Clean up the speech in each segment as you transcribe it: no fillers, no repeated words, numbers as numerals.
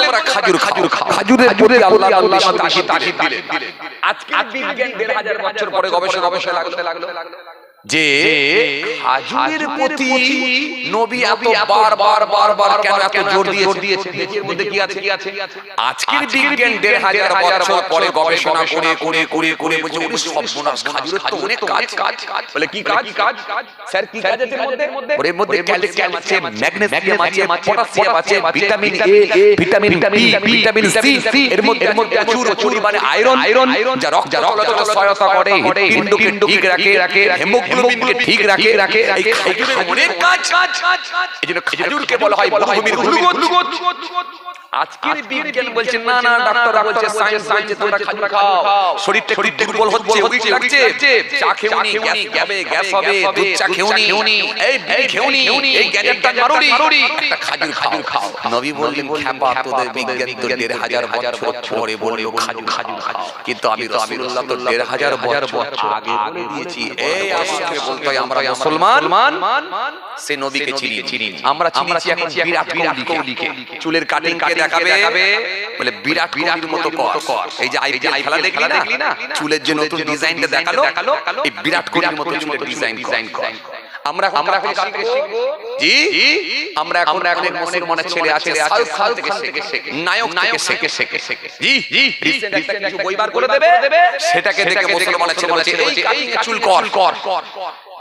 তোমরা খাজুর খাও। খাজুরের প্রতি আল্লাহ বেশি তাকিদ দিলেন। আজকে বিজ্ঞান 1500 বছর পরে গবেষণা লাগলো যে খাজুরের প্রতি নবী এত বারবার কেন এত জোর দিয়েছে? এর মধ্যে কি আছে? আজকের বিজ্ঞান 1500 বছর পরে গবেষণা করে বলছে ওরে সর্বনাশ, খাজুরের তো অনেক কাজ। বলে কি কাজ? স্যার কি কাজ আছে এর মধ্যে? ওর মধ্যে ক্যালসিয়াম আছে, ম্যাগনেসিয়াম আছে, পটাশিয়াম আছে, vitamin A, vitamin B, vitamin C, এর মধ্যে প্রচুর পরিমাণে আয়রন যা রক্ত চলাচলে সহায়তা করে, হৃৎপিণ্ডকে ঠিক রাখে, হিমোগ্লোবিনকে ঠিক রাখে। এই খাজুরের অনেক কাজ। এজন্য খাজুরকে বলা হয় মরুভূমির গ্লুকোজ। আজকের বিজ্ঞান বলছে না, ডাক্তাররা বলছে, সায়েন্স বলছে তোমরা খাজুর খাও, শরীরটা একটু দুর্বল হচ্ছে, উইক লাগছে, চা খেওনি, গ্যাস হবে, দুধ চা খেওনি, এই বিড়ি খেওনি, এই গ্যাজেটটা মারুনি, একটা খাজুর খাও। নবী বললেন খ্যাপা, তোদের বিজ্ঞান তো 1500 বছর পরে বললো খাজুর খাও, কিন্তু আমি রাসূলুল্লাহ তো 1500 বছর আগে বলে দিয়েছি। এই আমাকে বলতে হয় আমরা মুসলমান, সে নবীকে চিনি। আমরা চিনিছি এখন বিরাট কোহলিকে, চুলের কাটিং কে দেখাবে বলে বিরাট কোহলির মতো কর। এই যে আইপিএল খেলা দেখলি না, চুলের যে নতুন ডিজাইনটা দেখালো, এই বিরাট কোহলির মতো চুলের ডিজাইন কর। আমরা এখন কার থেকে শিখবো? জি, আমরা এখন মুসলমানের ছেলে আছে সাউথ থেকে শেখে, নায়ক থেকে শেখে। জি, রিসেন্ট একটা কিছু বই বার করে দেবে, সেটাকে দেখে মুসলমানের ছেলে বলছে এই চুল কর।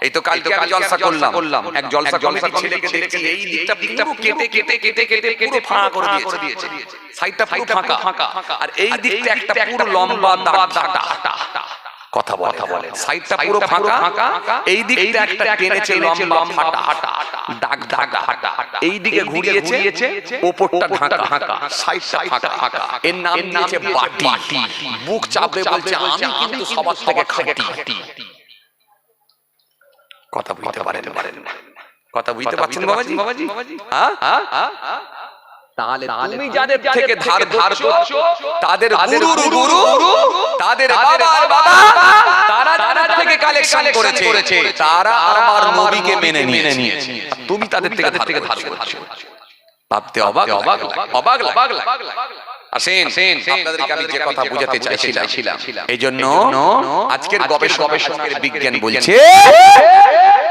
এই তো কালকে আমি জলসা করলাম, এক জলসা ছেলেকে দেখছি এই দিকটা পুরো কেটে পুরো ফাঁকা করে দিয়েছে, সাইডটা পুরো ফাঁকা, আর এই দিকটা একটা পুরো লম্বা দাগ। কথা বলে সাইডটা পুরো ফাঁকা, এই দিকটা একটা টেনেছে লম্বা ফাটা দাগ। এই দিকে ঘুরিয়েছে, ওপরটা ঢাকা, সাইডটা ফাঁকা। এর নাম দিয়েছে বাটি। বুক চাপড়ে বলছে আমি কিন্তু সবার থেকে খাঁটি। কথা বুঝতে পারেন? কথা বুঝতে পারছেন বাবাজি? তাহলে তুমি যাদের থেকে ধার করছো, তাদের গুরু, তাদের বাবা, তারা যাদের থেকে কালেকশন করেছে, তারা আমার নবীকে মেনে নিয়েছে। তুমি তাদের থেকে ধার করছো। ভাবতে অবাক লাগে। আসেন, আপনাদেরকে আমি যে কথা বুঝাতে চাইছিলাম, এই জন্য আজকের গবেষকের বিজ্ঞান বলছে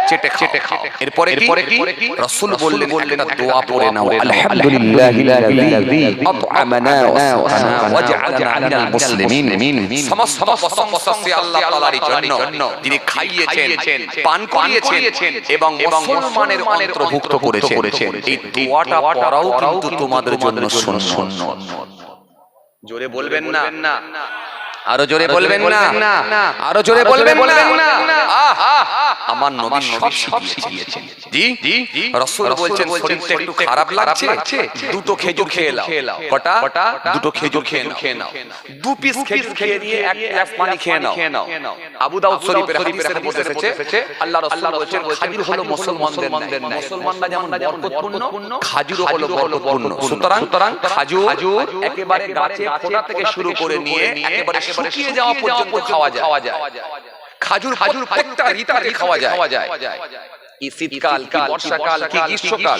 চেটে খাও। এরপরে কি রাসূল বললেন একটা দোয়া পড়ে নাও, আলহামদুলিল্লাহিল্লাযী আত'আমানা ওয়া জা'আলানা মিনাল মুসলিমিন। সমস্ত প্রশংসা আল্লাহ তাআলারই জন্য, যিনি খাইয়েছেন, পান করিয়েছেন এবং মুসলমানের অন্তর্ভুক্ত করেছেন। এই দোয়াটা পড়াও কিন্তু তোমাদের জন্য সুন্নাত। জোরে বলবেন না, আরো জোরে বলবেন না, আরো জোরে বলবেন না। আমার নবী সব শিখিয়েছেন। জি, রাসূল বলছেন শরীরটা একটু খারাপ লাগছে, দুটো খেজুর খেয়ে নাও। কটা? দুটো খেজুর খেয়ে নাও। দু পিস খেজুর খেয়ে দিয়ে এক গ্লাস পানি খেয়ে নাও। আবু দাউদ শরীফের হাদিসের মধ্যে এসেছে আল্লাহ রাসূল বলেছেন খাজুর হলো মুসলমানদের ন্যায়। মুসলমানরা যেমন বরকতপূর্ণ, খাজুরও হলো বরকতপূর্ণ। সুতরাং খাজুর একেবারে গাছে ফোটা থেকে শুরু করে নিয়ে একেবারে শুকিয়ে যাওয়া পর্যন্ত খাওয়া যায়। খাজুর প্রত্যেকটা ঋতুতে খাওয়া যায়। কি শীতকাল, কি বর্ষাকাল, কি গ্রীষ্মকাল,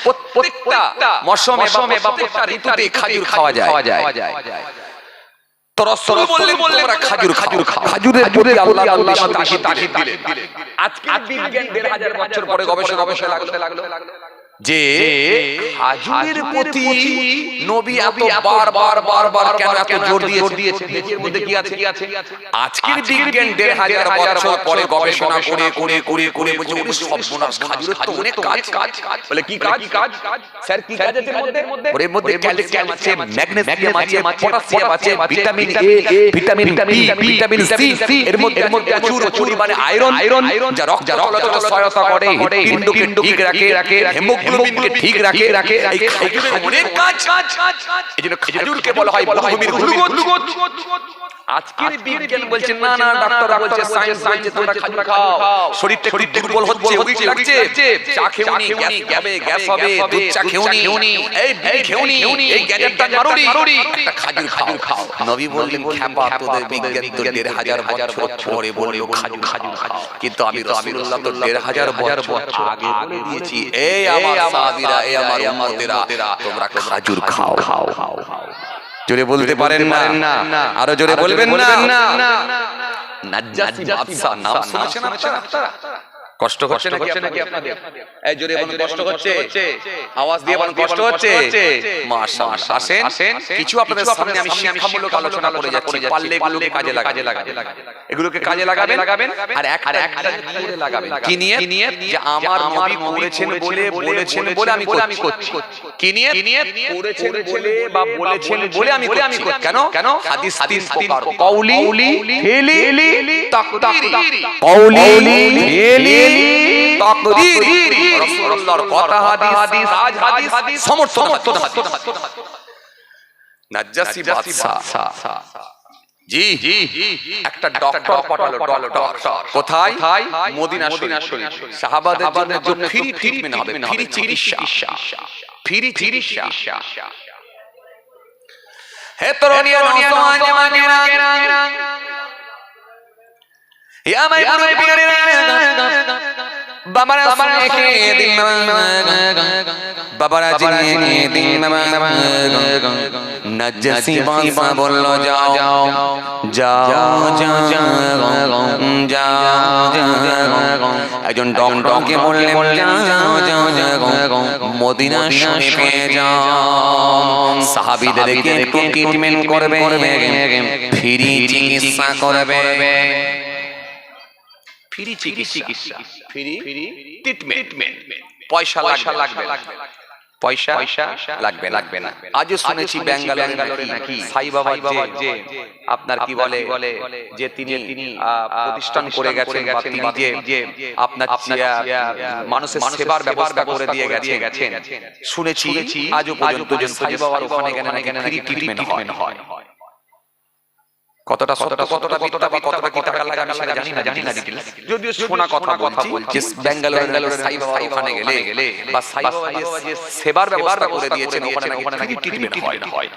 প্রত্যেকটা মৌসুমে বা প্রত্যেকটা ঋতুতে খাজুর খাওয়া যায়। তো রাসূল বললেন তোমরা খাজুর খাও। খাজুরের প্রতি আল্লাহ বেশি তাকিদ দিলেন। আজকে বিজ্ঞান 1500 বছর পরে গবেষণা লাগলো যে খাজুরের প্রতি নবী এত বারবার কেন এত জোর দিয়েছে? এর মধ্যে কি আছে? আজকের বিজ্ঞান 1500 বছর পরে গবেষণা করে বলছে ওরে সর্বনাশ, খাজুরের তো অনেক কাজ। বলে কি কাজ? স্যার কি কাজ আছে এর মধ্যে? ওর মধ্যে ক্যালসিয়াম আছে, ম্যাগনেসিয়াম আছে, পটাশিয়াম আছে, vitamin A, vitamin B, vitamin C, এর মধ্যে প্রচুর পরিমাণে আয়রন যা রক্ত চলাচলে সহায়তা করে, হৃৎপিণ্ডকে ঠিক রাখে, হিমোগ্লোবিনকে ঠিক রাখে। এই খাজুরের অনেক কাজ। এজন্য খাজুরকে বলা হয় মরুভূমির গ্লুকোজ। আজকের বিজ্ঞান বলছে না, ডাক্তাররা বলছে, সায়েন্স বলছে তোমরা খাজুর খাও, শরীরটা একটু দুর্বল হচ্ছে, উইক লাগছে, চা খেওনি, গ্যাস হবে, দুধ চা খেওনি, এই বিড়ি খেওনি, এই গ্যাজেটটা মারুনি, একটা খাজুর খাও। নবী বললেন খ্যাপা, তোদের বিজ্ঞান তো 1500 বছর পরে বললো খাজুর খাও, কিন্তু আমি রাসূলুল্লাহ তো 1500 বছর আগে বলে দিয়েছি। এই আমার সাহাবীরা, এই আমার উম্মতেরা, তোমরা খাজুর খাও। জোরে বলতে পারেন না, আরো জোরে বলবেন না। নাজ্জাসী বাদশা নাম শুনেছেন আপনারা? কষ্ট হচ্ছে নাকি আপনাদের? এই জোরে বলুন, কষ্ট হচ্ছে? আওয়াজ দিয়ে বলুন, কষ্ট হচ্ছে? মাশাআল্লাহ। আসেন কিছু আপনাদের সামনে আমি শিক্ষামূলক আলোচনা করে যাচ্ছি, পারলে এগুলোকে কাজে লাগাবেন, এগুলোকে কাজে লাগাবেন আর একটা নিয়ে লাগাবেন। কি নিয়ে? যে আমার নবী করেছেন বলে আমি করছি। কি নিয়ে? করেছেন বলে বা বলেছেন বলে আমি করছি। কেন? হাদিস তিন প্রকার: কওলি, ফিলি, তাকদীরি। কওলি, ফিলি, তাকদীরি। রাসূলুল্লাহর কথা হাদিস, আজ হাদিস, সমর্থন হাদিস। নাজ্জাসী বাদশা জি একটা ডক্টর পাঠালো, ডক্টর। কোথায়? মদিনা শরীফ। সাহাবাদের জন্য ফ্রি ট্রিটমেন্ট হবে, ফ্রি চিকিৎসা। হে তরুণীরা, নওজওয়ান জাওয়ানেরা, ইয়া মাই মুরব্বিরা, বাবারা সুনেকে দিন, বাবারা জিনে দিন। নাজ্জাসী বাদশা বলল, যাও। একজন ডক্টরকে বললেন, যাও মদিনা শরীফে যাও, সাহাবীদেরকে একটু ট্রিটমেন্ট করবে, ফ্রি চিকিৎসা করবে। ফ্রি চিকিৎসা, ফ্রি ট্রিটমেন্ট। পয়সা লাগবে না। আজও শুনেছি ব্যাঙ্গালোরে নাকি সাই বাবা যে আপনার কি বলে যে তিনি প্রতিষ্ঠান করে গেছেন, বা তিনি যে আপনার মানুষের সেবার ব্যবস্থা করে দিয়ে গেছেন। শুনেছি আজও পর্যন্ত যে সাই বাবার ওখানে গেলে নাকি ফ্রি ট্রিটমেন্ট হয়। কতটা কি টাকা লাগে আমি সেটা জানি না ডিটেইলস, যদিও শোনা কথা বলছি যে ব্যাঙ্গালোরে সাই বাবার ওখানে গেলে বা সাই বাবা যে সেবার ব্যবস্থা করে দিয়েছেন ওখানে নাকি ট্রিটমেন্ট হয়।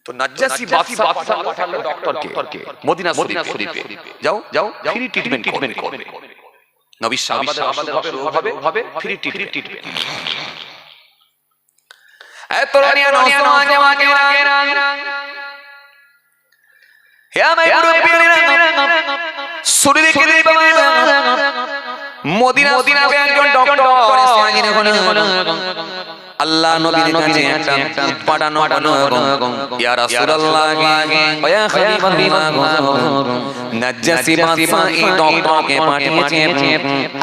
তো নাজ্জাসী বাদশা পাঠালো ডক্টরকে মদিনা শরীফে, যাও ফ্রি ট্রিটমেন্ট করবে। নবী সাহাবাদের হবে ফ্রি ট্রিটমেন্ট। এত রানিয়া নওজওয়ান জাওয়ানেরা, হে আমার মুরব্বিরা, শরীরে কে দিবা মদিনা একজন ডক্টর আল্লাহ নবীর কাছে একটা পাঠানো, ইয়া রাসূলুল্লাহ ইয়া হাবিবাল্লাহ, নাজ্জাসী বাদশা এই ডক্টরকে পাঠিয়েছে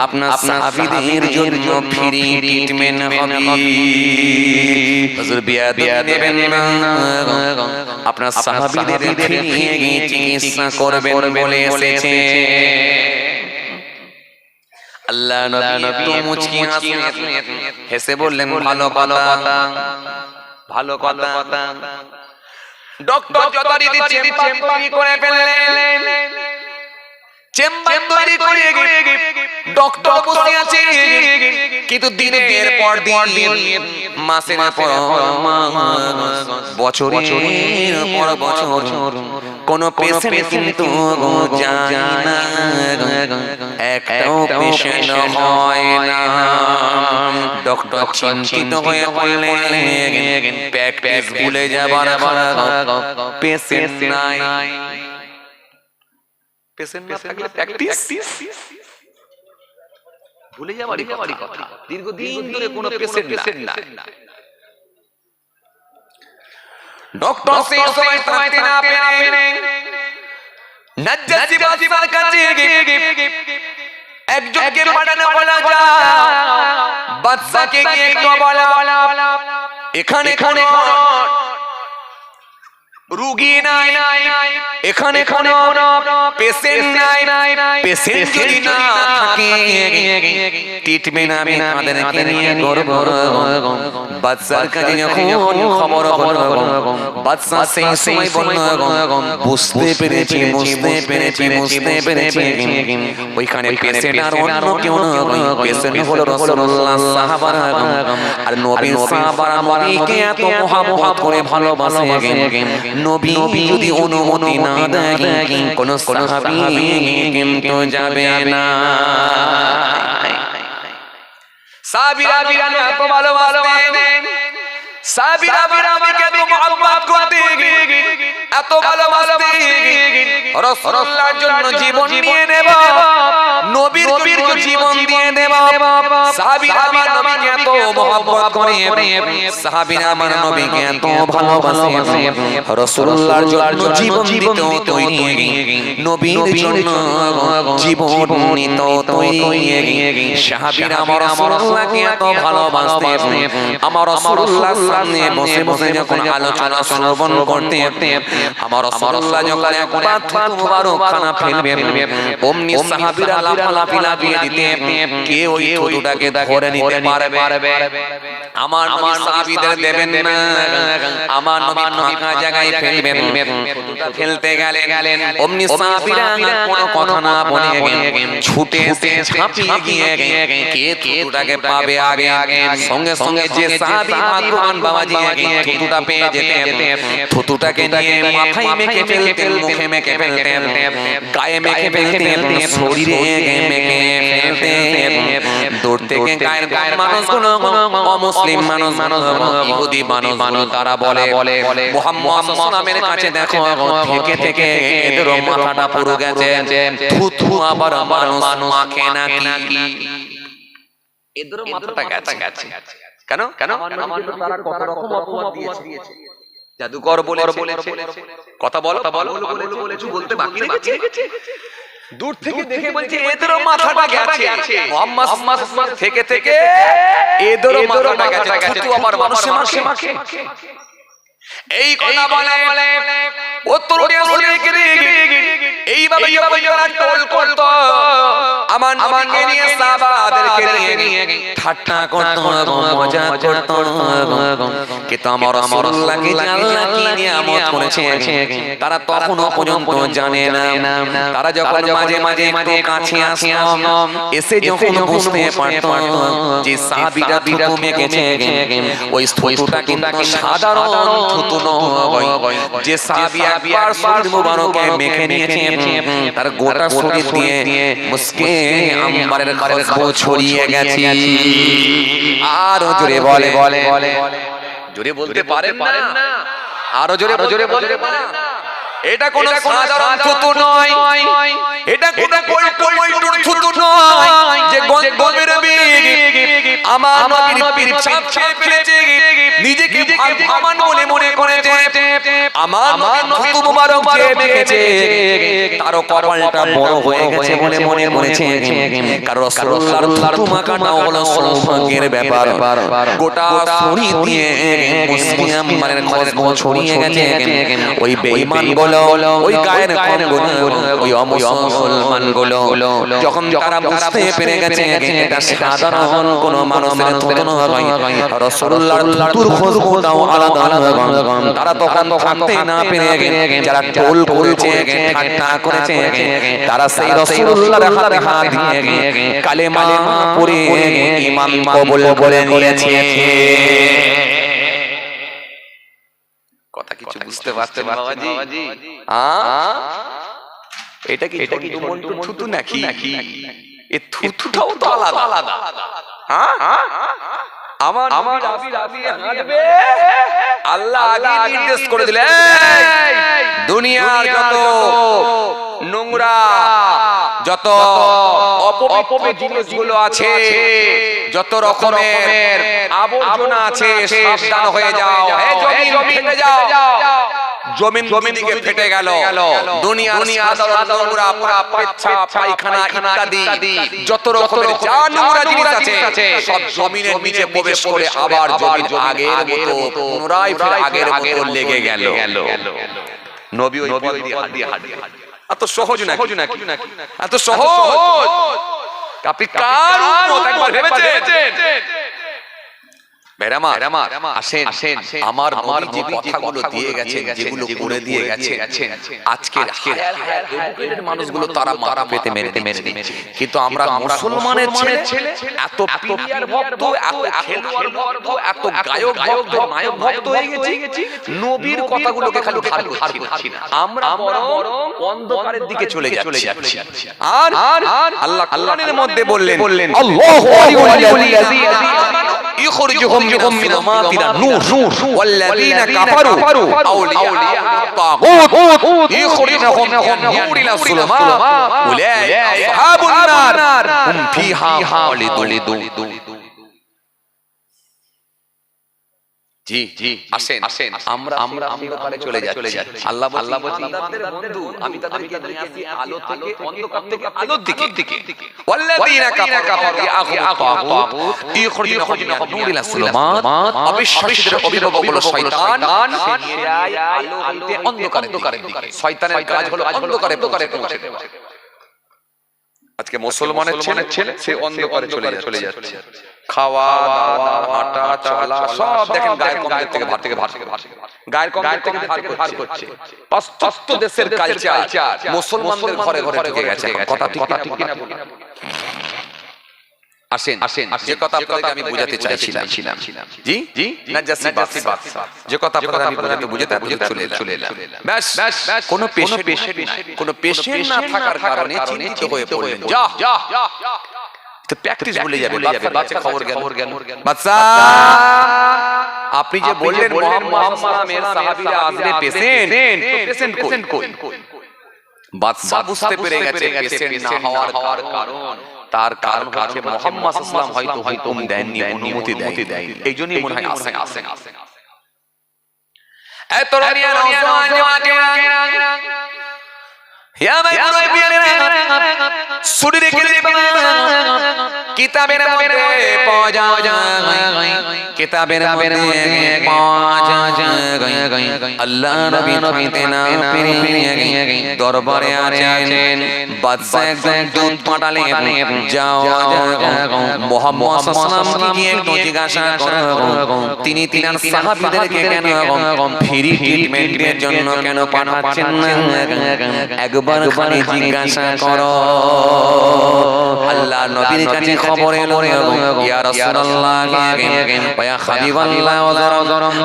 আপনার সাহাবীদের জন্য ফ্রি ট্রিটমেন্ট হবে। হুজুর বিয়াদব নেবেন না, আপনার সাহাবীদের ফ্রি চিকিৎসা করবেন বলে এসেছে। আল্লাহ নবী তো মুচকি হেসে বললেন, ভালো কথা। ডক্টর যথারীতি চেম্বার তৈরি করে ফেললেন। চেম্বার তৈরি করে ডক্টর বসে আছে, কিন্তু দিনের পর দিন, মাসের পর মাস, বছরের পর বছর কোন পেশেন্ট কিন্তু যায় না, একটাও পেশেন্ট হয় না। ডক্টর চিন্তিত হয়ে পড়লেন, প্র্যাকটিস ভুলে যাবার পেশেন্ট নাই। পেশেন্ট না থাকলে প্র্যাকটিস ভুলে যাবারই কথা। দীর্ঘদিন ধরে কোনো পেশেন্ট নাই। ডক্টর সেই সময় থাকতে না পেরে নাজ্জাসী বাদশার কাছে একজনকে পাঠানো, বলা যায় বাদশাকে গিয়ে একটু বলা, এখানে রোগী নাই, এখানে কোনো পেশেন্ট নাই। পেশেন্ট যদি না থাকে ট্রিটমেন্ট আমি তাদেরকে নিয়ে করব। বাদশার কাছে যখন খবর হলো, বাদশা সেই সময় বলল, বুঝতে পেরেছি ওইখানে পেশেন্ট আর অন্য কেউ নয়, পেশেন্ট হলো রাসূলুল্লাহ সাহাবারা। আর নবী সাহাবারা নবীকে এত মহব্বত করে ভালোবাসে, নবী যদি অনুমতি না দেয় কোন সাহাবী কিন্তু যাবে না। সাহাবীরা এত ভালোবাসতেন, সাহাবীরা নবীকে তো মুহাব্বত করতে এত ভালোবাসতে রাসূলুল্লাহর জন্য জীবন দিয়ে দেব নবীর জন্য জীবন দিয়ে দেব সাহাবীরা আমার নবীকে এত মুহাব্বত করে সাহাবীরা আমার নবীকে এত ভালোবাসে রাসূলুল্লাহর জন্য জীবন দিতে তৈরি নবীর জন্য জীবন নিতে তৈরি সাহাবীরা আমার রাসূলুল্লাহকে এত ভালোবাসতে আমার রাসূলুল্লাহর সামনে বসে বসে যখন আলোচনা শ্রবণ করতে আমার রাসূলুল্লাহ যখন একবার থুতু মুবারক খানা ফেলবে অমনি সাহাবীরা লাফালাফি লাগিয়ে দিতে কে ওই থুতুটাকে ধরে নিতে পারবে আমার নবী সাহাবীদের দেবেন না আমার নবী ফাঁকা জায়গায় ফেলবেন থুতুটা ফেলতে গেলেন অমনি সাহাবীরা কোনো কথা না বলে ছুটে এসে ঝাঁপিয়ে গিয়ে কে থুতুটাকে পাবে আগে সঙ্গে সঙ্গে যে সাহাবী ভাগ্যবান বাবাজি থুতুটা পেয়ে যেতেন থুতুটাকে নিয়ে মাথায় মেখে ফেলতেন মুখে মেখে ফেলতেন গায়ে মেখে ফেলতেন শরীরে মেখে ফেলতেন দূর থেকে গায়ের মানুষগুলো অমুসলিম মানুষ ইহুদি মানুষ তারা বলে মুহাম্মদ সাল্লামের কাছে দেখো থেকে থেকে এদের মাথাটা পুরো গেছে থুতু আবার মানুষ মাখে নাকি এদের মাথাটা গেছে কেন তারা কত রকম অপবাদ দিয়েছে জাদুকর বলেছে কথা বলো বলেছো বলতে বাকি রেখেছে দূর থেকে দেখে বলছে এদের মাথাটা গেছে মুহাম্মদ থেকে থেকে এদের মাথাটা গেছে তুই আমার মানুষে মাখে এই কথা বলে উত্তর দিয়ে শুনে এইভাবে টোল করত আমার নবীকে নিয়ে সাহাবাদেরকে নিয়ে ঠাট্টা করত মজা করত কিন্তু আমার রাসূলুল্লাহকে আল্লাহ কি নিয়ামত করেছে তারা তখনও পর্যন্ত জানে না তারা যখন মাঝে মাঝে একটু কাছে আসতো এসে যখন বুঝতে পারত যে সাহাবীরা থুতু মেখেছে ওই থুতুটা কিন্তু সাধারণ থুতু নয় যে সাহাবী একবার শরীর মুবারকে মেখে নিয়েছে তার গোটা শরীর দিয়ে মুসকে আম্বারের খুশবু ছড়িয়ে গেছে আর জোরে বলে জোরে বলতে পারেন না আরো জোরে বলতে পারেন না এটা কোন সাধারণ থুতু নয় এটা কোন পল্টুর থুতু নয় যে গন্ধের বীজ আমার নবীর পীর ছাপ ফেলেছে নিজেকে ভাগবান বলে মনে করেছে আমার নবী থুতু মুবারক যে মেখেছে তার কপালটা বড় হয়ে গেছে বলে মনে করেছে কারণ রাসূলুল্লাহর থুতু মাখাটা হলো সৌভাগ্যের ব্যাপার গোটা শরীর দিয়ে মুসলিম মানের খুশবু ছড়িয়ে গেছে ওই বেঈমান ওই গায়ের কমগুলো ওই অমুসলমান গুলো যখন তারা বুঝতে পেরে গেছে এটা সাধারণ কোন মানুষের থুতু নয় রাসূলুল্লাহর থুতুর খুশবুটাও আলাদা তারা তখন থাকতে না পেরে যারা টোল করেছে ঠাট্টা করেছে তারা সেই রাসূলুল্লাহর হাতে হাত দিয়ে কালেমা পড়ে ঈমান কবুল করে নিয়েছে কথা কিছু বুঝতে পারছেন বাবাজি এটা কি মন্টু থুতু নাকি এই থুতুটাও তো আলাদা আমার রাবি হাঁটবে আল্লাহ আগে নির্দেশ করে দিলেন দুনিয়ার যত নোংরা যত অপবিত্র জিনিসগুলো আছে যত রকমের আবর্জনা আছে সাবধান হয়ে যাও হে জমিন ফেটে যাও জমিন দিকে ফেটে গেল দুনিয়ার সাধারণ নোংরা পেচ্ছাপ পায়খানা ইত্যাদি যত রকমের যা নোংরা জিনিস আছে সব জমিনের নিচে প্রবেশ করে আবার জমিন আগের মতো পুনরায় ফের আগের মতো লেগে গেল নবী ওই পথ দিয়ে হাঁটি এত সহজ নাকি এত সহজ আপনি কার উম্মত একবার ভেবেছেন আসেন আমার যে কথাগুলো দিয়ে গেছে যেগুলো করে দিয়ে গেছে আজকের এডুকেটেড মানুষগুলো তারা মারা পেতে মেরে দিচ্ছে কিন্তু আমরা মুসলমানের ছেলে এত প্রিয়ার ভক্ত এত খেলোয়াড় ভক্ত এত গায়ক ভক্ত নায়ক ভক্ত হয়ে গেছি নবীর কথাগুলোকে খালি খাচ্ছি না আমরা বরং অন্ধকারের দিকে চলে যাচ্ছি আর আল্লাহ কোরআনের মধ্যে বললেন আল্লাহু আলিয়ুল আযীজ ইখরিজুহুম يخرجهم من الظلمات إلى النور والذين كفروا أولياءهم الطاغوت يخرجهم من النور إلى الظلمات أولئك أصحاب النار هم فيها خالدون জি জি আসেন আমরা অন্ধকারে চলে যাচ্ছি আল্লাহ বলছেন তাদের বন্ধু আমি তাদেরকে নিয়ে আসি আলো থেকে অন্ধকার থেকে আলোর দিকে ওয়াল্লাযীনা কাফারু ইয়াখুযুত ইখরিজুহুম নূর ইলা সুলমাত অবিশ্বাসীদের অভিভাবক হলো শয়তান সে নিয়ে যায় আলো আনতে অন্ধকারের দিকে শয়তানের কাজ হলো অন্ধকারে পৌঁছে দেওয়া আজকে মুসলমানের ছেলে সে অন্ধকারে চলে যাচ্ছে খাওয়া দাওয়া হাঁটা চলা সব দেখেন গায়ের কমদের থেকে গায়ের কমদের থেকে ধার করছে পাশ্চাত্য দেশের কালচার মুসলমানদের ঘরে ঢুকে গেছে কথা ঠিক কিনা বলুন আসেন যে কথা আপনাদের আমি বোঝাতে চাইছিলাম জি নাজাসি বাত যে কথা আপনাদের আমি বুঝাতে চলে এলাম ব্যাস কোনো পেশেন্ট না থাকার কারণে চিন্তিত হয়ে পড়লেন যা তো প্র্যাকটিস ভুলে যাবে বাচ্চা খবর গেল বাচ্চা আপনি যে বললেন মুহাম্মাদের সাহাবীরা আজরে পেশেন্ট কই বাচ্চা বুঝতে পেরে গেছে পেশেন্ট না হওয়ার কারণ তার কারণ হচ্ছে মুহাম্মদ সাল্লাল্লাহু আলাইহি ওয়াসাল্লাম হয়তো দেননি অনুমতি দেয়নি এইজন্যই মনে হয় আসে এত রানিয়া নওজওয়ান ইয়া ভাই সুরি রেখে কিতাবের মধ্যে পাওয়া যায় কিতাবের মধ্যে পাওয়া যায় আল্লাহ নবী তেনা দরবারে আছেন বাদশা একজন দূত পাঠালে যাও মুহাম্মদ সাল্লাল্লাহু আলাইহি ওয়াসাল্লাম একটু জিজ্ঞাসা করো তিনি তিনার সাহাবীদেরকে কেন ফ্রি ট্রিটমেন্টের জন্য কেন পাঠাচ্ছেন না একবার খালি জিজ্ঞাসা করো আল্লাহ নবীর কাছে খবর এলো ইয়া রাসূলুল্লাহ ইয়া হাবিবাল্লাহ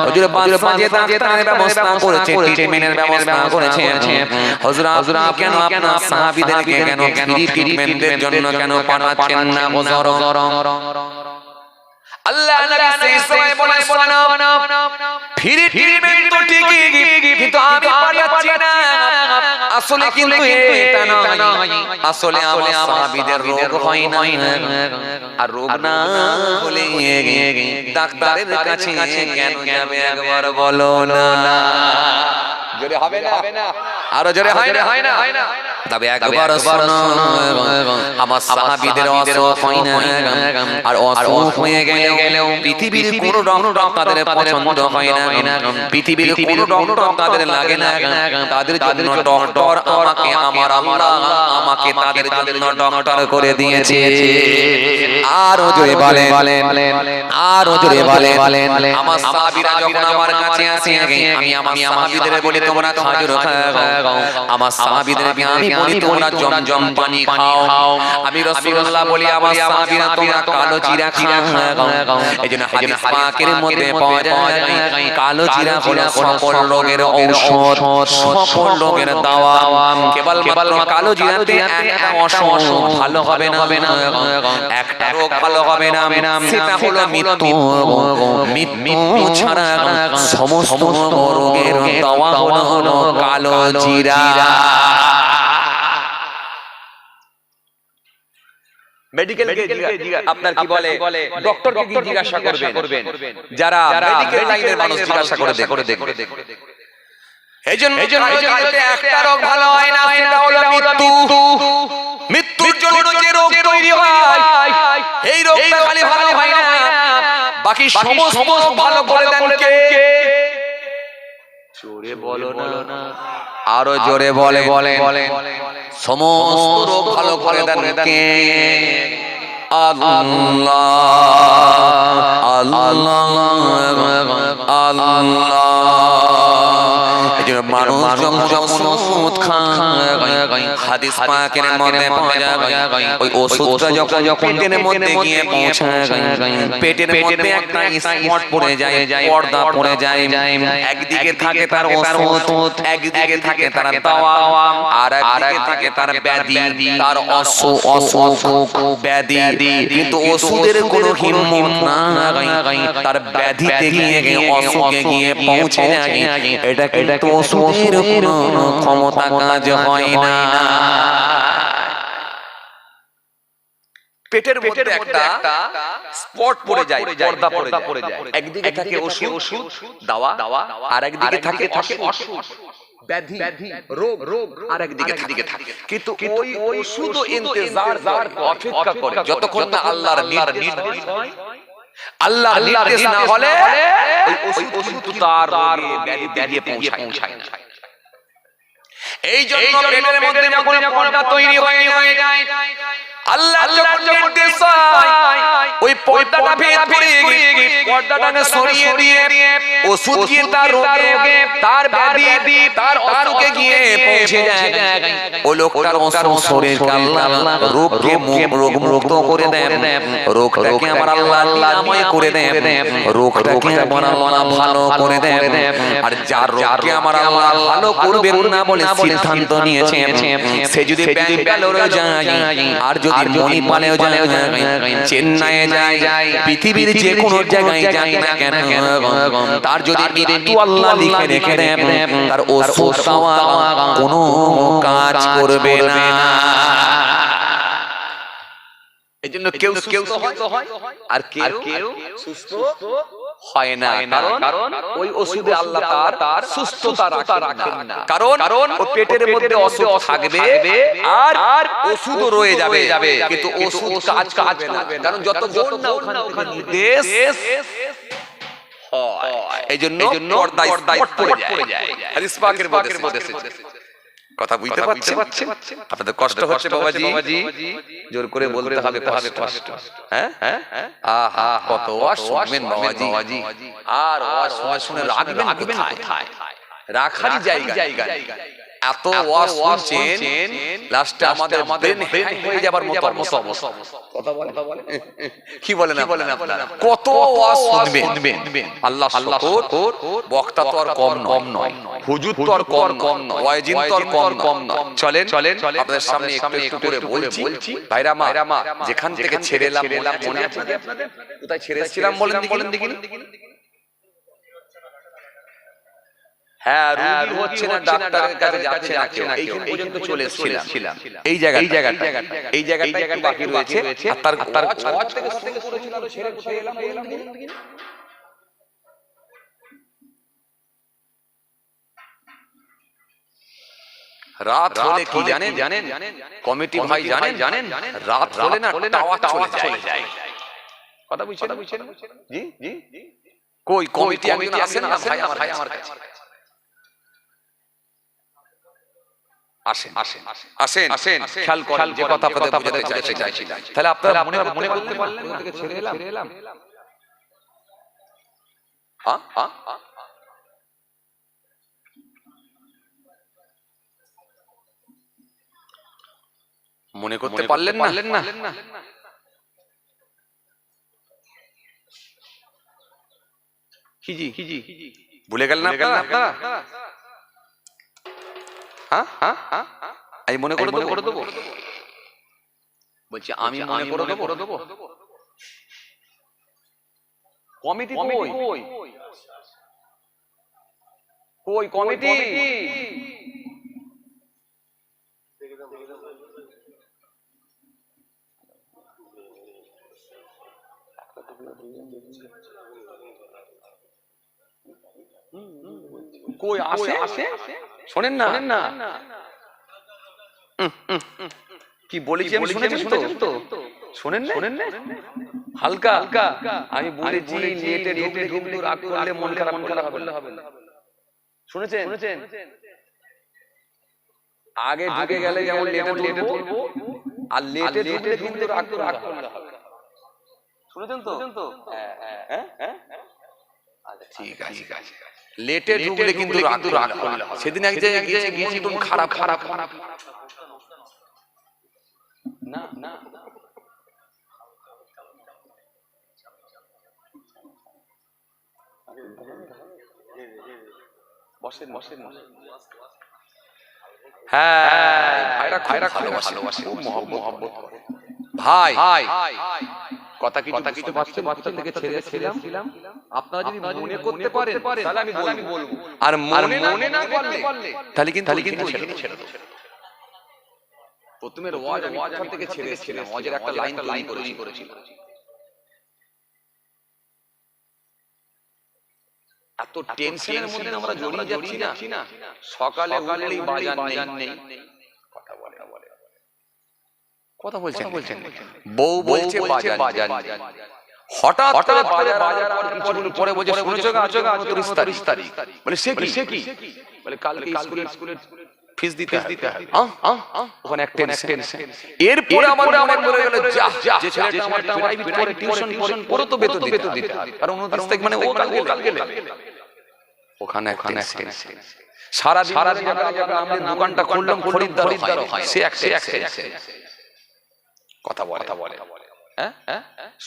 হুজুর বাদশা যে ডাক্তারের ব্যবস্থা করেছে ট্রিটমেন্টের ব্যবস্থা করেছে হুজুর কেন আপনার সাহাবীদেরকে কেন ফ্রি ট্রিটমেন্টের জন্য কেন পাঠাচ্ছেন না হুজুর আল্লাহ নবী সেই সময় বলে শোনো ফ্রি ট্রিটমেন্ট তো ঠিকই কিন্তু আমি পাঠাচ্ছি না আসলে কিন্তু এটা নয় আসলে আমার সাহাবীদের রোগ হয় না আর রোগ না হলে ডাক্তারের কাছে কেন যাবে একবার বলো না জোরে হবে না আরো জোরে হয় না তবে একবার শোনো আমার সাহাবীদের অসুখ হয় না আর অসুখ হয়ে গেলেও পৃথিবীর কোনো ডক্টর তাদের পছন্দ হয় না পৃথিবীর কোনো ডক্টর তাদের লাগে না তাদের জন্য ডক্টর আমার আল্লাহ আমাকে তাদের জন্য ডক্টর করে দিয়েছে আরো জোরে বলেন আমার সাহাবীরা যখন আমার কাছে আসে আমি আমার সাহাবীদের বলি তোমরা খাজুর খাও আমার সাহাবীদেরকে আমি বলি তোমরা জমজম পানি খাও আমি রাসূলুল্লাহ বলি আমার সাহাবীরা তোমরা কালো জিরা খাও এইজন্য হাদিস পাকের মধ্যে পাওয়া যায় কালো জিরা হলো সকল রোগের ঔষধ সকল রোগের দাওয়া কেবল কালো জিরাতে একটা অসুখ ভালো হবে না একটা রোগ ভালো হবে না সেটা হলো মৃত্যু ছাড়া সমস্ত রোগের দাওয়া হলো কালো জিরা মেডিকেল আপনার কি বলে ডক্টরকে কি জিজ্ঞাসা করবেন যারা মেডিকেল লাইনের মানুষ জিজ্ঞাসা করে দেখবে এইজন্য একটা রোগ ভালো হয় না সেটা হলো মৃত্যুর জন্য যে রোগ তৈরি হয় এই রোগটা খালি ভালো হয় না বাকি সমস্ত ভালো করে দেন কে জোরে বলো না আরো জোরে বলে সমস্ত রোগ ভালো করে দেন কে আল্লাহ মানুষ যখন ওষুধ খায়। হাদিস পাকের মধ্যে পাওয়া যায় ওই ওষুধটা যখন পেটের মধ্যে গিয়ে পৌঁছায়, পেটের মধ্যে একটা স্পট পড়ে যায়, পর্দা পড়ে যায়। একদিকে থাকে তার ওষুধ, একদিকে থাকে তার দাওয়া, আর একদিকে থাকে তার ব্যাধি, তার অসুখ ব্যাধি। কিন্তু ওষুধের কোনো হিম্মত নাই, তার ব্যাধিতে গিয়ে অসুখে গিয়ে পৌঁছে যায়। এটা কিন্তু ওষুধের কোনো ক্ষমতা কাজ হয় না। পেটের মধ্যে একটা স্পট পড়ে যায়, পর্দা পড়ে যায়। একদিকে থাকে ওষুধ দাওয়া, আর একদিকে থাকে অসুখ ব্যাধি রোগ, আর একদিকে থাকে। কিন্তু ওই ওষুধও ইন্তজার অপেক্ষা করে যতক্ষণ না আল্লাহর নির্দেশ হয়। আল্লাহর নির্দেশ না হলে ওই ওষুধ তার ব্যাধি পৌঁছায় না। এই জন্য পেটের মধ্যে যখন পর্দা তৈরি হয়ে যায়, আল্লাহ যখন নির্দেশ হয় ওই পর্দাটা ভেদ করে পর্দাটাকে সরিয়ে দিয়ে ওষুধ গিয়ে তার রোগে, তার ব্যাধি, তার অসুখে গিয়ে পৌঁছে যায়। ওই লোকটার শরীরকে আল্লাহ রোগকে মুক্ত করে দেন, রোগটাকে আমার আল্লাহ নিরাময় করে দেন, রোগটাকে আমার আল্লাহ ভালো করে দেন। আর যার রোগকে আমার আল্লাহ ভালো করবেন না বলে সিদ্ধান্ত নিয়েছে, সে যদি ব্যাঙ্গালোরে যায়, আর যদি মণিপালেও যায়, চেন্নাইয়ে যায়, পৃথিবীর যে কোনো জায়গায় যায় না কেন, তার যদি মৃত্যু আল্লাহ লিখে রেখে দেন, তার ওষুধ খাওয়া কোনো কাজ করবে না। এই জন্য কেউ সুস্থ হয় আর কেউ সুস্থ হয় না, কারণ ওই ওষুধে আল্লাহ তার সুস্থতা রাখেন না। কারণ ও পেটের মধ্যে অসুখ থাকবে আর ওষুধও রয়ে যাবে, কিন্তু ওষুধ কাজ করবে না, কারণ যতক্ষণ না ওখানে নির্দেশ হয়। এই জন্য পর্দায় পড়ে যায়। হাদিস পাকের মধ্যে কথা বুঝতে পারছেন? আপনাদের কষ্ট হচ্ছে বাবাজি, জোর করে বলতে হবে কষ্ট। হ্যাঁ, আহা কত ওয়াজ শুনবেন বাবাজি, আর ওয়াজ শুনে রাখবেন কোথায়? রাখারই জায়গা। এত ওয়াজ শুনছেন, লাস্টে আমাদের ব্রেন হ্যাং হয়ে যাবার মতো অবস্থা। কথা বলে কি বলেন আপনারা? কত ওয়াজ শুনবেন? আল্লাহ শুকর, বক্তা তো আর কম নয়, হুজুর তো আর কম নয়, ওয়াজিন তো আর কম নয়। চলেন আপনাদের সামনে একটু করে বলছি। ভাইরা মা, যেখান থেকে ছেড়ে এলাম মনে আছে আপনাদের? কোথায় ছেড়েছিলাম বলেন দেখি। হ্যাঁ, রোগী হচ্ছে না, ডাক্তারের কাছে যাচ্ছে না কেউ, এইখান পর্যন্ত চলে এসেছিলাম। এই জায়গাটা বাকি রয়েছে। তার ওয়াজ থেকে শুরু করেছিলাম, ছেড়ে এলাম দেখি। রাত হলে কি জানেন কমিটি ভাই জানেন রাত হলে না টাওয়ার চলে যায়। কথা বুঝছেন? জি কই কমিটি আসেন না ভাই আমার কাছে আসেন খেয়াল করেন যে কথা আপনাদের বোঝাতে চাইছিলাম। তাহলে আপনারা মনে করতে পারলেন না? ছেড়ে এলাম। মনে করতে পারলেন না? কি ভুলে গেলেন আপনারা? আমি মনে করে দেবো বলছি, আমি মনে করে দেবো। কমিটি কই কমিটি? কই আসে শোনেন না? কি বলেছি আমি শুনেছেন তো? শোনেন না? হালকা আমি বলেছি, লেটে ঢুকলে রাগ করলে মন খারাপ করলে হবে না। শুনেছেন? আগে ঢুকে গেলে যেমন লেটে তুলবো, আর লেটে ঢুকলে কিন্তু রাগ করলে হবে। শুনেছেন তো? হ্যাঁ। আচ্ছা ঠিক আছে। লেটে ঢুকলে কিন্তু রাগ করলে হবে। সেদিন এক জায়গায় গিয়েছি মন খারাপ না না বসেন। হ্যাঁ ভাইরা ভালোবাসে খুব মহব্বত করে। ভাই কথা কিছু বাচ্চা থেকে ছেড়েছিলাম। আপনারা যদি মনে করতে পারেন তাহলে আমি বলবো, আর মনে না পারলে তাহলে কিন্তু ছেড়ে দেব। প্রথমে ওয়াজ থেকে ছেড়েছিলাম, ওয়াজের একটা লাইন করেছিল। এত টেনশনের মধ্যে আমরা জড়িয়ে যাচ্ছি না, সকালে উঠলেই বাজার নেই। কথা বলছেন বউ বলছে বাজার হঠাৎ বাজার কিছুক্ষণ পরে বলছে শুনেছো গা 29 তারিখ। বলে সে কি? বলে কালকে স্কুলের ফিস দিতে হবে। ওখানে এক টেনশন। এরপরে আমার মনে পড়ে গেল যা যে ছেলেটা আমার প্রাইভেট করে টিউশন পড়ে তো বেতন দিতে হবে, কারণ 29 তারিখ মানে ও কালকে ওখানে সারা দিন আমরা দোকানটা খুললাম, খরিদ্দার হয় সে এক কথা বলে।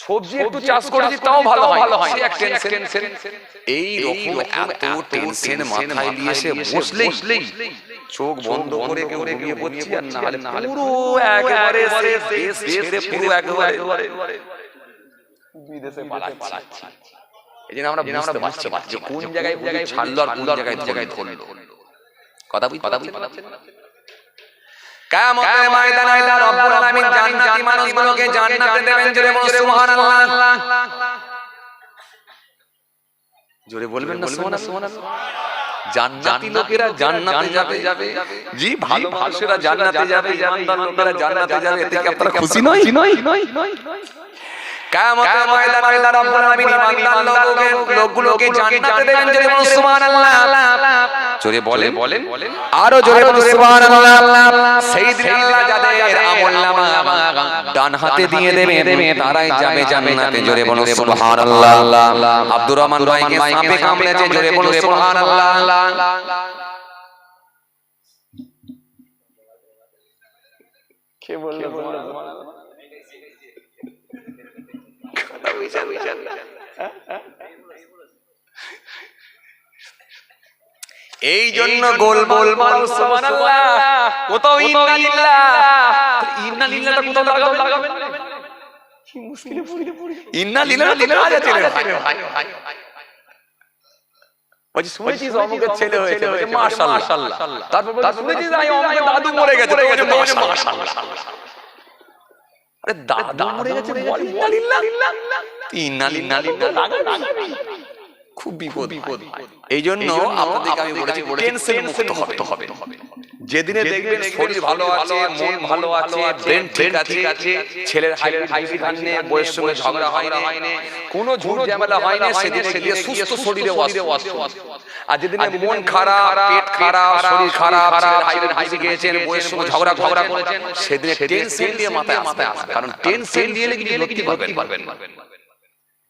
সবজি একটু চাষ করে দিই তাও ভালো হয়, সে এক টেনশন। এই রকম এত টেনশন মাথায় নিয়ে এসে বসলেই চোখ বন্ধ করে ঘুমিয়ে পড়ছি, আর না হলে পুরো একেবারে দেশ ছেড়ে পুরো একেবারে বিদেশে পালাচ্ছি। এই জন্য আমরা বুঝতে পারছি কোন জায়গায় ছাড়লো আর কোন জায়গায় ধরলো। কথা বুঝতে কিয়ামতের ময়দানে রব্বুল আলামিন জান্নাতি মানুষগুলোকে জান্নাতে দেবেন। জোরে বলো সুবহানাল্লাহ। জোরে বলবেন না সুবহানাল্লাহ। জান্নাতি লোকেরা জান্নাতে যাবে। জি ভালো মানুষেরা জান্নাতে যাবে, ইমানদার লোকেরা জান্নাতে যাবে। এতে কি আপনারা খুশি নয়? কিয়ামতের ময়দানে রব্বুল আলামিন ইমানদার লোকগুলোকে জান্নাতে দেবেন। জোরে বলো সুবহানাল্লাহ। জোরে বলেন আরো জোরে বলো সুবহানাল্লাহ। সেই দিন আল্লাহ যাদের আমলনামা ডান হাতে দিয়ে দেবে তারাই যাবে জান্নাতে। জোরে বলো সুবহানাল্লাহ। আব্দুর রহমান ভাইকে সাপে কামড়েছে, জোরে বলো সুবহানাল্লাহ। কে বলল সুবহানাল্লাহ? এই জন্য গোল সুবহানাল্লাহ, কোথাও ইন্না লিল্লাহ কোথাও লাগাবেন কি মুশকিলে পড়ি। ইন্না লিল্লাহ কাজ আছে রে ভাই। বলছি শুনেছিস অমুকের ছেলে হয়েছে, বলছে মাশাআল্লাহ। তারপর বলছে শুনেছিস অমুকের দাদু মরে গেছে, বলছে মাশাআল্লাহ। আরে দাদু মরে গেছে বল ইন্না লিল্লাহ লাগাবি, খুব বিপদ। এই জন্য আপনাদেরকে আমি বলেছি টেনশন মুক্ত হতে হবে। যেদিনে দেখবেন শরীর ভালো আছে, মন ভালো আছে, ব্রেন ঠিক আছে, ছেলের হাইব্রিড আননে বয়স সঙ্গে ঝগড়া হয় না, কোনো ঝুট ঝামেলা হয় না, সেদিনে সুস্থ শরীরে ওয়াজ। আর যেদিনে মন খারাপ, পেট খারাপ, শরীর খারাপ, ছেলের হাইব্রিড গিয়েছেন, বয়স সঙ্গে ঝগড়া করেছেন, সেদিনে টেনশন নিয়ে মাথায় আসবে। কারণ টেনশন নিয়ে কি পারবেন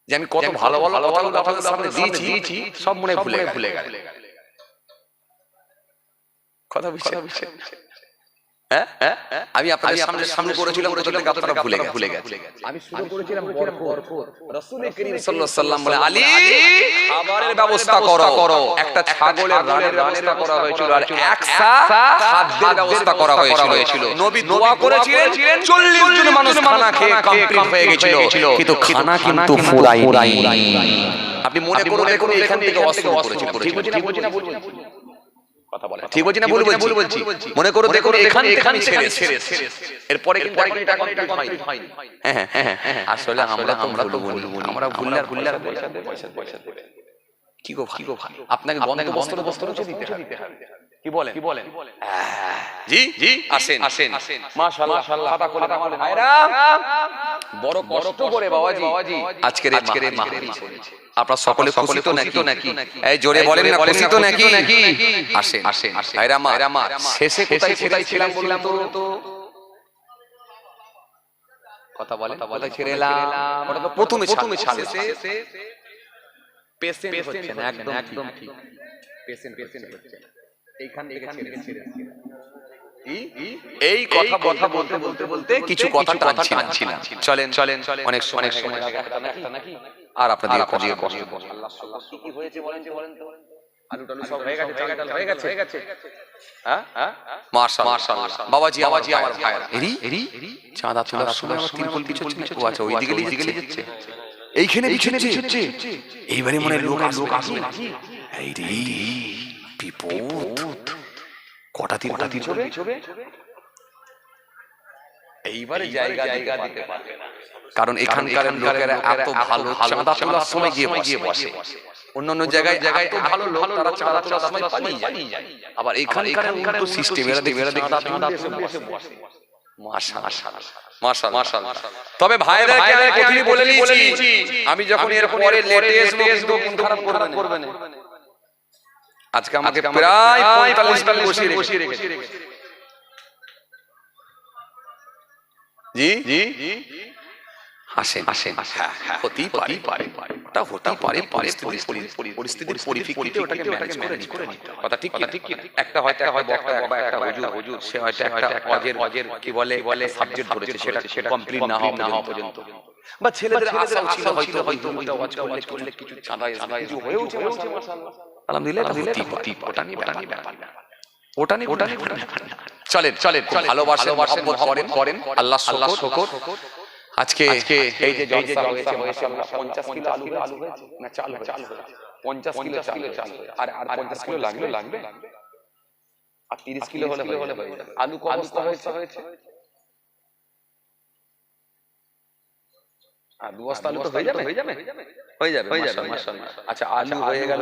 যে আমি কত ভালো কথাগুলো আপনাদের সামনে দিয়েছি, সব মনে ভুলে গেল। কথা বুঝছেন? আমি আপনাদের সামনে করেছিলাম, আপনারা ভুলে গেছে। আমি শুরু করেছিলাম বরকত। রাসূল করিম সাল্লাল্লাহু আলাইহি সাল্লাম বলে আলী খাবারের ব্যবস্থা করো। একটা ছাগলের রানের ব্যবস্থা করা হয়েছিল, আর একসা খাদ্যের ব্যবস্থা করা হয়েছিল। নবী দোয়া করেছিলেন, 40 জন মানুষ খানা খেয়ে কমপ্লিট হয়ে গিয়েছিল, কিন্তু খানা কিন্তু ফুরাই। আপনি মনে করে দেখুন এখান থেকে অস্ত্র করেছিলেন। ঠিক বলছি না? কথা বলে ঠিক বলছি না? বলছি মনে করো দেখো এখান ছেড়ে এরপরে কিন্তু হয়নি। হ্যাঁ আসলে আমরা তো বলি আমরা ভুললে পয়সা দেবে। কি গো ভাই, আপনাকে বস্ত্র দিতে হবে। কি বলেন? জি আসেন মাশাআল্লাহ। খাতা করে আমার ভাইরা বড় কষ্ট করে বাবাজি আজকের এই মাহফিল করেছে। আপনারা সকলে খুশি তো নাকি? এই জোরে বলেন না, খুশি তো নাকি? আসেন ভাইরা আমার শেষে কোথায় ছিলাম বললাম তো? কথা বলেন কোথায় ছেড়ে এলাম? ওটা তো প্রথমে ছাড়ছে। পেশেন্ট হচ্ছে না, একদম ঠিক পেশেন্ট হচ্ছে না। এইখান থেকে ছেড়ে এই কথা বলতে কিছু কথা টানছি না। চলেন অনেক সময় নাকি আর আপনাদের কষ্ট আল্লাহ কি হয়েছে বলেন তো আলু টালু সব হয়ে গেছে, চাল ডাল হয়ে গেছে। হ্যাঁ মাশাআল্লাহ বাবাজি আমার ভাইরা এরি চাঁদা তোলার সময় আমার তিরপল পিছচ্ছে। ও আচ্ছা ওই দিকে যাচ্ছে, এইখানে পিছচ্ছে। এইবারে মনে লোক আসবে এই রে বিপদ। কটা তীর ছবে এইবারে জায়গা দিতে পারবে না, কারণ এখানকার লোকেরা এত ভালো চাঁদা তোলার সময় গিয়ে বসে। অন্যান্য জায়গায় এত ভালো লোক তারা চাঁদা তোলার সময় পালিয়ে যায়, আবার এখানকার সিস্টেম এরা চাঁদা তোলা এসে বসে। মাশাআল্লাহ। তবে ভাইদেরকে আমি প্রথমেই বলে দিয়েছি, আমি যখন এর পরে লেটেস্ট কিন্তু খারাপ করবে না। আজকে আমাকে প্রায় 45 টা বসিয়ে রেখেছে। জি আসেন হ্যাঁ হতেই পারে ওটা হতেই পারে পরিস্থিতির পরিপ্রেক্ষিতে ওটাকে ম্যানেজ করে নিতে হয়। কথা ঠিক কি একটা হয়তো একটা হুজুর সে হয়তো একটা অজের কি বলে সাবজেক্ট ধরেছে, সেটা কমপ্লিট না হওয়া পর্যন্ত, বা ছেলেদের আশা ছিল হয়তো ওয়াজ করলে কিছু চাঁদা কিছু হয়েছে মাশাআল্লাহ আলহামদুলিল্লাহ ওটা নিয়ে ব্যাপার না। চলেন ভালোবাসেন করেন আল্লাহ শুকর। আজকে এই যে জলসা হয়েছে মাশাআল্লাহ 50 কিলো আলু হয়েছে না চাল হয়েছে 50 কিলো চাল আর 50 কিলো লাগবে আর 30 কিলো হলে হয়ে যাবে। আলু কত বস্তা হয়েছে? আর 2 বস্তা আলু তো হয়ে যাবে মাশাআল্লাহ। আচ্ছা আলু হয়ে গেল,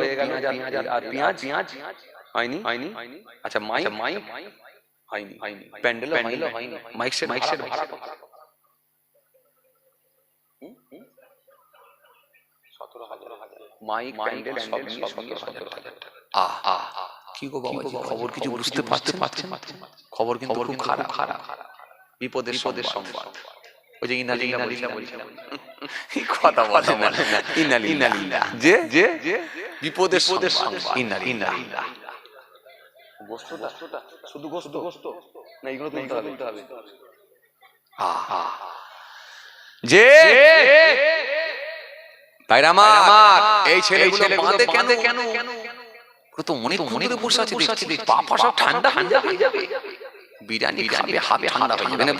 পেঁয়াজ হয়নি। আচ্ছা মাইক হয়নি, প্যান্ডেল হয়নি, মাইক সেট ভাড়া কত? 17,000 মাইক প্যান্ডেল সব মিলিয়ে 17,000 টাকা। কি গো বাবা খবর কিছু বুঝতে পারছেন? খবর কিন্তু খুব খারাপ। বিপদের সংবাদ। ওই যে ইনালিল্লাহ বলছিলাম কথা বলে না ইনালিল্লাহ যে বিপদের সংবাদ ইনালিল্লাহ। গোস্তটা শুধু গোস্ত না, এগুলো তুলতে হবে। যে ভাইরা আমার এই ছেলেগুলো বাঁধে কেন? তো অনেক মনে বসে আছে পা পা সব ঠান্ডা হয়ে যাবে, বিরিয়ানি খাবে হাত ঠান্ডা হয়ে যাবে।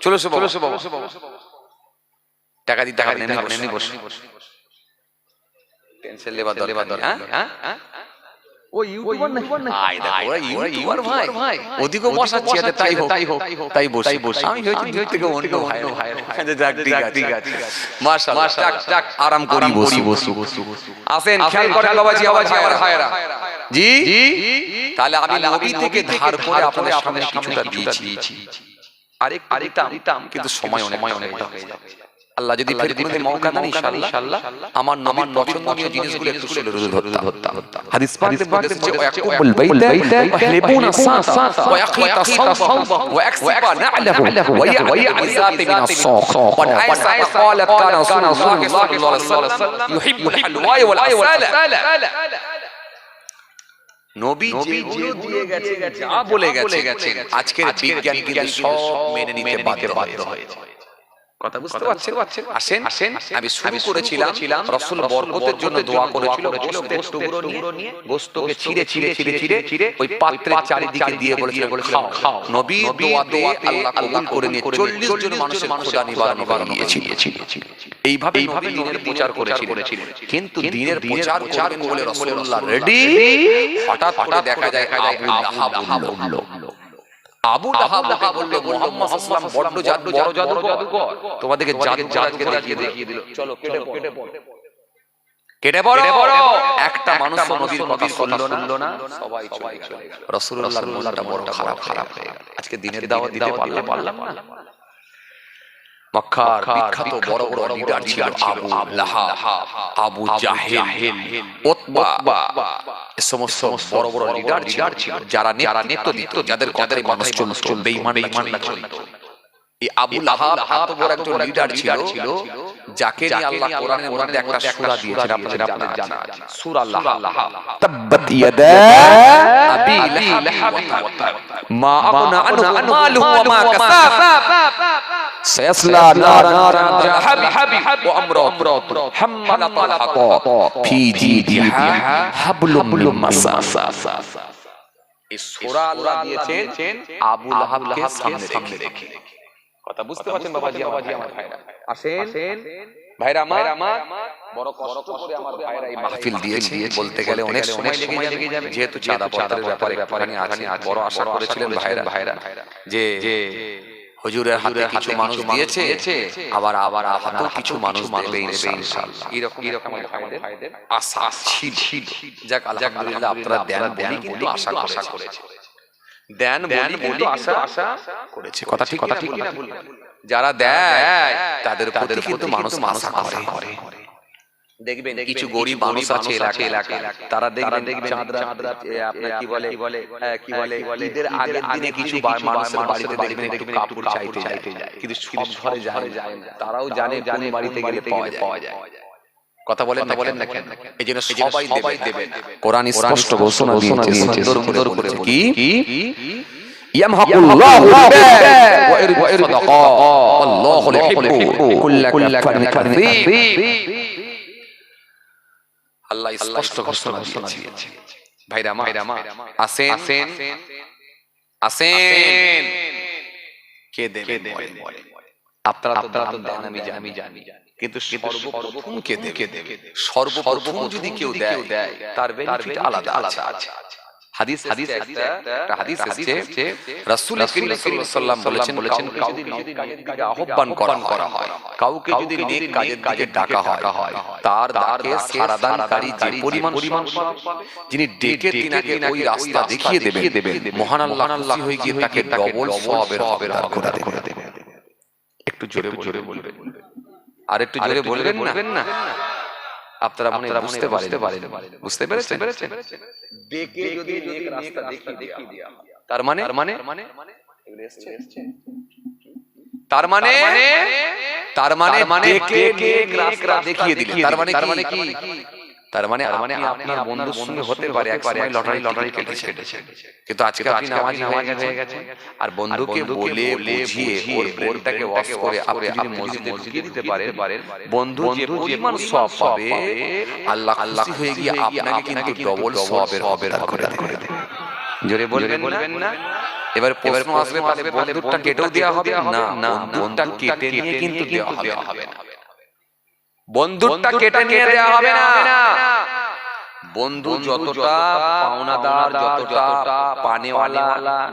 চলো বাবা টাকা দিতে হবে, নেমে বসে টেনশন লেবার দল। হ্যাঁ ও ইউটিউবার না, আই দেখো ওরা ইউটিউবার ভাই, ওদিকে বসাচ্ছি তাই বসে আমি হয়েছি দূর থেকে অন্য ভাই ঠিক আছে মাশাআল্লাহ টাক আরাম করি বসি। আসেন খেয়াল করেন বাবাজি আমার ভাইরা জি। তাহলে আমি নবী থেকে ধার করে আপনাদের সামনে কিছুটা দিয়েছি, আরেকটা দিতাম কিন্তু সময় অনেক হয়ে যাবে। আল্লাহ যদি ফের কোনদিন মওকা দেন ইনশাআল্লাহ আমার নবীর পছন্দনীয় জিনিসগুলো একটু ধরতাম। হাদিস পাকে বলেছে ইয়াকুবুল বাইতা ওয়া ইয়াহলিবুনা সাসা ওয়া ইয়াকিতা সাওবা ওয়া ইয়াকসিবা না'লাহু ওয়া ইয়া'িযাত মিন আস-সাক ওয়া আয়েশা قالت كان رسول الله صلى الله عليه وسلم يحب الحلوى والعسل। নবী যেগুলো দিয়ে গেছেন যা বলে গেছেন আজকের বিজ্ঞান কিন্তু সব মেনে নিতে বাধ্য হয়েছে। কথা বুঝতে পারছেন? আসেন আমি শুরু করেছিলাম রাসূল বরকতের জন্য দোয়া করেছিল, গোশতের টুকরো নিয়ে গোশতকে ছিঁড়ে ওই পাত্রের চারিদিকে দিয়ে বলেছিলেন খাও। নবীর দোয়াতে আল্লাহ কবুল করে নিয়ে 40 জন মানুষের ক্ষুধা নিবারণ করে দিয়েছিলেন। এইভাবে দ্বীনের প্রচার করেছিলেন। কিন্তু দ্বীনের প্রচার করে রাসূলুল্লাহ রেডি, হঠাৎ করে দেখা যায় আবু লাহাব বলল মুহাম্মদ সাল্লাল্লাহু আলাইহি ওয়াসাল্লাম বড় জাদুকর, তোমাদেরকে জাদু দেখিয়ে দিল, চলো কেটে পড়ো। একটা মানুষ নবীর কথা শুনলো না, সবাই চলে গেল। রাসূলুল্লাহর মনটা বড় খারাপ হয়ে গেল। আজকে দ্বীনের দাওয়াত দিতে পারলাম না। মক্কার বিখ্যাত বড় লিডার ছিল আবু লাহাব, আবু জাহেল, উতবা, এই সমস্ত বড় লিডার ছিল যারা নেতৃত্ব দিত, যাদের কথাই মানুষ চলতো, বেঈমান চলতো। এই আবু লাহাব এত বড় একজন লিডার ছিল, যাকে নিয়ে আল্লাহ কোরআনের মধ্যে একটা সূরা দিয়েছেন আপনাদের জানা আছে সূরা লাহা তাব্বাত ইয়াদা আবি লাহাব মা আগনা আনহু মালুহু ওয়া মা কাসাব সায়াসলা নারান জাহাবি ওয়া আমরাতু হাম্মালাতাল হাতাব ফি জিদিহা হাবলুম মিন মাসাদ। এই সূরা আল্লাহ দিয়েছেন আবু লাহাবকে সামনে রেখে। কথা বুঝতে পারছেন বাবাজি আমার ভাইরা? আসেন ভাইরা আমার, বড় কষ্ট করে আমার ভাইরা এই মাহফিল দিয়েছে, বলতে গেলে অনেক সময় লেগে যাবে, যেহেতু চাঁদা পত্রের ব্যাপারে একটুখানি আছে, বড় আশা করেছিলেন ভাইরা যে হুজুরের হাতে কিছু মানুষ দিয়েছে, আবার হাতেও কিছু মানুষ দেবে ইনশাআল্লাহ, এরকম আমার ভাইদের আশা ছিল। যাক আলহামদুলিল্লাহ, আপনারা দেন কিন্তু আশা করেছে, দেন কিন্তু আশা করেছে। কথা ঠিক না ভুল? যারা দেয় তাদের প্রতি কিন্তু মানুষ আশা করে। দেখবেন কিছু গরিব মানুষ আছে এলাকায়, তারা দেখবেন চাঁদরা আপনার কি বলে ঈদের আগের দিনে কিছু মানুষের বাড়িতে দেখবেন একটু কাপড় চাইতে যায়, কিন্তু সব ঘরে যায় না। তারাও জানে কোন বাড়িতে গেলে পাওয়া যায়। কথা বলেন না কেন? এই জন্য সবাই দেবে। কোরআন স্পষ্ট ঘোষণা দিয়েছে, সুন্দর করে কি ইয়ামহাকুল্লাহু রিবা ওয়া ইরবি সাদাকা আল্লাহু ইউহিব্বু কুল্লা কাফারিন কাযীব। আল্লাহ স্পষ্ট ঘোষণা দিয়েছে। ভাইরা আমার আসেন কে দেবে বলে। আপনারা তো দেন, আমি জানি, কিন্তু সর্বপ্রথম কে দেবে? সর্বপ্রথম যদি কেউ দেয় তার বেনিফিট আলাদা আছে। হাদিস একটা হাদিস আছে, রাসূল করিম সাল্লাল্লাহু আলাইহি ওয়াসাল্লাম বলেছেন, কাউকে যদি নেক কাজে আহ্বান করা হয়, কাউকে যদি নেক কাজের দিকে ডাকা হয়, তার ডাকে সাড়াদানকারী যে পরিমাণ যিনি ডেকে তিনাকে ওই রাস্তা দেখিয়ে দেবেন, মহান আল্লাহ খুশি হয়ে গিয়ে তাকে ডবল সওয়াবের হকদার করে দেবে। একটু জোরে বলবেন, আর একটু জোরে বলবেন না। আপনারা বুঝতে পেরেছেন? ডেকে যদি নেক রাস্তা দেখিয়ে দেয়া হয়, তার মানে ডেকে নেক রাস্তা দেখিয়ে দিলে তার মানে আপনার বন্ধুর সঙ্গে হতে পারে একসময় লটারি কেটেছে, কিন্তু আজকে আপনি নামাজি হয়ে গেছে, আর বন্ধুকে বলে বুঝিয়ে ওর ব্রেনটাকে ওয়াশ করে আপনি যদি মসজিদে ঢুকিয়ে দিতে পারেন, বন্ধু যে পরিমাণ সওয়াব পাবে, আল্লাহ খুশি হয়ে গিয়ে আপনাকে কিন্তু ডবল সওয়াবের হকদার করে দেবে। জোরে বলবেন না? এবার প্রশ্ন আসবে, তাহলে বন্ধুরটা কেটেও দেওয়া হবে না? বন্ধুরটা কেটে নিয়ে কিন্তু দেওয়া হবে না। বন্ধুরটা কেটে নিয়ে দেওয়া হবে না। বন্ধু যতটা পাওনাদার, যতটা পানেওয়ালা,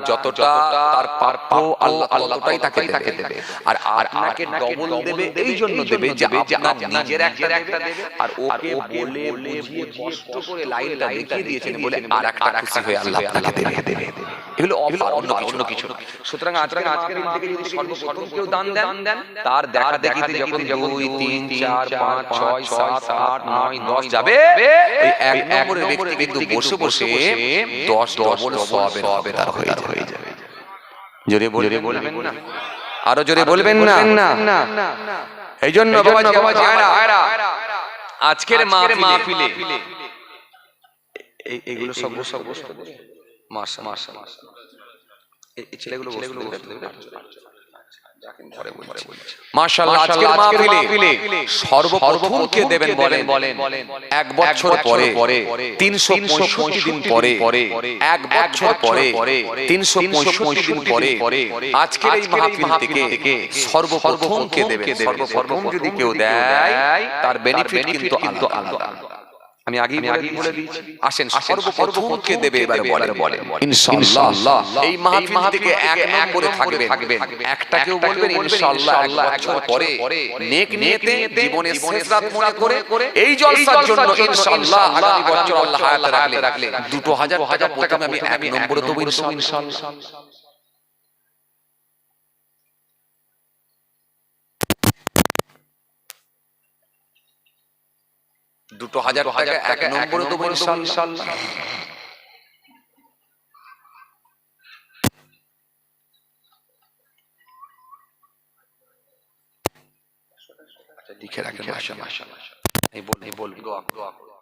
যতটা তার প্রাপ্য, আল্লাহ ততটাই তাকে দেবে। আর আপনাকে ডবল দেবে, এই জন্য দেবে যে আপনার নিজের একটা দেবে, আর ওকে বলে বুঝিয়ে কষ্ট করে লাইনটা দেখিয়ে দিয়েছেন বলে আর একটা খুশি হয়ে আল্লাহ আপনাকে দেবে। এগুলো অফার, অন্য কিছু। সুতরাং আজকের দিন থেকে যদি সর্বপ্রথম কেউ দান দেন, তার দেখা দেখিতে যখন 2 3 4 5 6 7 8 9 10 যাবে, ওই এক নম্বরের ব্যক্তি কিন্তু বসে 10 ডবল সওয়াবের হকদার হয়ে যাবে। জোরে বলবেন না? আরো জোরে বলবেন না? এই জন্য বাবাজি আজকের মাহফিলে এগুলো সব মাশাআল্লাহ এই ছেলেগুলো মাশাআল্লাহ, আজকের মাহফিলে সর্বপ্রথম কে দেবেন বলেন? 1 বছর পরে, 365 দিন পরে, 1 বছর পরে, 365 দিন পরে, আজকের এই মাহফিল থেকে সর্বপ্রথম কে দেবেন? সর্বপ্রথম যদি কেউ দেয়, তার বেনিফিট কিন্তু আলাদা। আমি আগেই বলে দিয়েছি। আসেন সর্বপ্রথম কে দেবে এবারে বলেন ইনশাআল্লাহ। এই মাহফিল থেকে 1 নম্বরে থাকবেন, একটা কেউ বলবেন ইনশাআল্লাহ 1 বছর পরে নেক নিয়তে জীবনের শেষ রাত মনে করে এই জলসার জন্য ইনশাআল্লাহ আগামী বছর আল্লাহ হায়াতে রাখলে 2000 টাকা আমি 1 নম্বরে দেব ইনশাআল্লাহ। 2000 টাকা 1 নম্বরে দেব ইনশাআল্লাহ। আচ্ছা লিখে রাখেন মাশাআল্লাহ। এই বল দোয়া করো।